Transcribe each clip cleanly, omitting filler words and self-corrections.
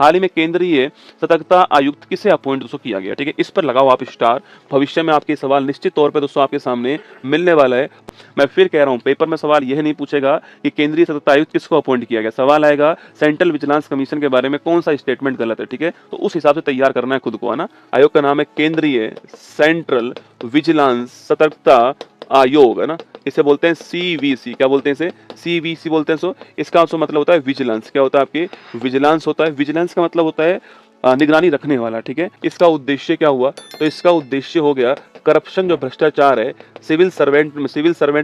हाल ही में केंद्रीय सतर्कता आयुक्त किसे अपॉइंट दोस्तों किया गया, ठीक है। इस पर लगाओ आप स्टार। भविष्य में आपके सवाल निश्चित तौर पे दोस्तों आपके सामने मिलने वाला है। मैं फिर कह रहा हूँ, पेपर में सवाल यह नहीं पूछेगा कि केंद्रीय सतर्कता आयुक्त किसको अपॉइंट किया गया। सवाल आएगा सेंट्रल विजिलेंस कमीशन के बारे में कौन सा स्टेटमेंट गलत है, ठीक है। तो उस हिसाब से तैयार करना है खुद को, है ना। आयोग का नाम है केंद्रीय सेंट्रल विजिलेंस सतर्कता आयोग, है ना। इसे बोलते हैं सीवीसी। क्या बोलते हैं इसे? सीवीसी बोलते हैं। सो इसका मतलब होता है विजिलेंस। क्या होता है आपके? विजिलेंस होता है। विजिलेंस का मतलब होता है निगरानी रखने वाला, ठीक है। इसका उद्देश्य क्या हुआ? तो इसका उद्देश्य हो गया करप्शन, जो भ्रष्टाचार है, सिविल सर्वेंट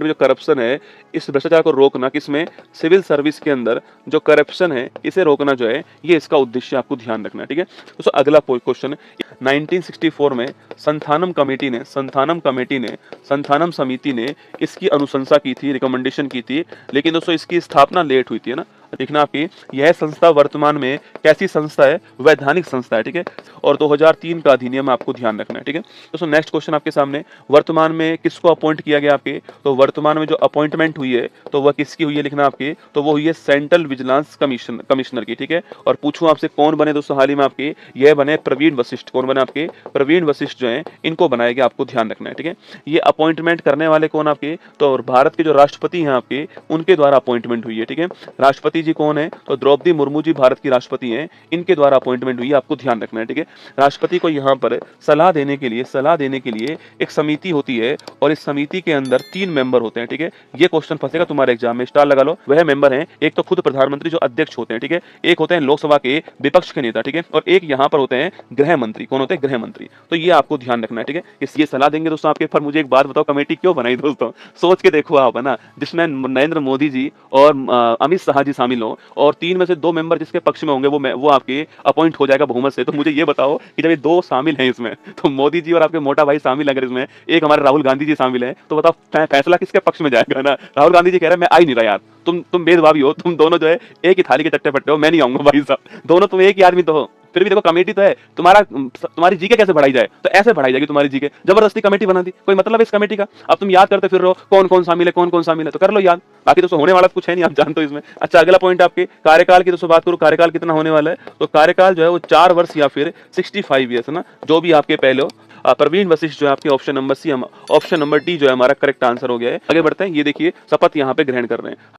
में जो करप्शन है, इस भ्रष्टाचार को रोकना। किसमें? सिविल सर्विस के अंदर जो करप्शन है इसे रोकना जो है, ये इसका उद्देश्य आपको ध्यान रखना है, ठीक है। दोस्तों अगला क्वेश्चन, 1964 में संथानम समिति ने इसकी अनुशंसा की थी, रिकमेंडेशन की थी, लेकिन दोस्तों इसकी स्थापना लेट हुई थी, है ना। देखना आपकी यह संस्था वर्तमान में कैसी संस्था है? वैधानिक संस्था है, ठीक है। और 2003 का अधिनियम आपको ध्यान रखना है, ठीक है। दोस्तों नेक्स्ट क्वेश्चन आपके सामने, वर्तमान में किसको अपॉइंट किया गया आपके? तो वर्तमान में जो अपॉइंटमेंट हुई है तो वह किसकी हुई है, लिखना आपके। तो वो हुई है सेंट्रल विजिलेंस कमिश्नर की, ठीक है। और पूछूं आपसे कौन बने दोस्तों हाल ही में आपके? यह बने प्रवीण वशिष्ठ। कौन बने आपके? प्रवीण वशिष्ठ जो है, इनको बनाया गया, आपको ध्यान रखना है, ठीक है। ये अपॉइंटमेंट करने वाले कौन आपके? तो भारत के जो राष्ट्रपति हैं आपके, उनके द्वारा अपॉइंटमेंट हुई है, ठीक है। राष्ट्रपति जी कौन है? तो द्रौपदी मुर्मू जी भारत की राष्ट्रपति हैं, इनके द्वारा अपॉइंटमेंट हुई है, आपको ध्यान रखना है, ठीक है। राष्ट्रपति को यहाँ पर सलाह देने के लिए एक समिति होती है और इस समिति के अंदर 3 मेंबर होते हैं, ठीक है। ये क्वेश्चन फंसेगा तुम्हारे एग्जाम में, स्टार लगा लो। वह मेंबर हैं, एक तो खुद प्रधानमंत्री जो अध्यक्ष होते हैं, ठीक है। एक होते हैं लोकसभा के विपक्ष के नेता, ठीक है। और एक यहाँ पर होते हैं गृह मंत्री। कौन होते हैं? गृह मंत्री। तो ये आपको ध्यान रखना है, ठीक है। ये सलाह देंगे दोस्तों आपके। पर मुझे एक बात बताओ, कमेटी क्यों बनाई दोस्तों? सोच के देखो आप, है ना। जिसमें नरेंद्र मोदी जी और अमित शाह जी शामिल हो, और 3 में से 2 मेंबर जिसके पक्ष में होंगे वो आपके अपॉइंट हो जाएगा बहुमत से। तो मुझे ये बताओ कि जब ये 2 शामिल हैं इसमें, तो मोदी जी और आपके मोटा भाई शामिल, अगर इसमें एक हमारे राहुल गांधी जी शामिल है, तो बताओ फैसला किसके पक्ष में जाएगा ना। राहुल गांधी जी कह रहे हैं मैं आ ही नहीं रहा यार, तुम भेदभावी हो, तुम दोनों जो है एक ही थाली के चट्टे पट्टे हो, मैं नहीं आऊंगा भाई साहब, दोनों तुम एक ही आदमी तो हो। फिर भी देखो कमेटी तो है, तुम्हारी जीके कैसे बढ़ाई जाए? तो ऐसे बढ़ाई जाएगी तुम्हारी जीके, जबरदस्ती कमेटी बना दी। कोई मतलब है इस कमेटी का? अब तुम याद करते फिर रहो कौन कौन शामिल है, कौन कौन शामिल है, तो कर लो याद। बाकी दोस्तों होने वाला कुछ है नहीं, आप जानते हो इसमें। अच्छा अगला पॉइंट आपके कार्यकाल की दोस्तों बात करूं, कार्यकाल कितना होने वाला है? तो कार्यकाल जो है वो 4 वर्ष या फिर 65 ईयर्स, है ना, जो भी आपके पहले हो। प्रवीण वशिष्ठ जो है आपके ऑप्शन नंबर डी जो है हमारा करेक्ट आंसर हो गया है। आगे बढ़ते हैं, ये देखिए शपथ यहाँ पे ग्रहण कर रहे हैं।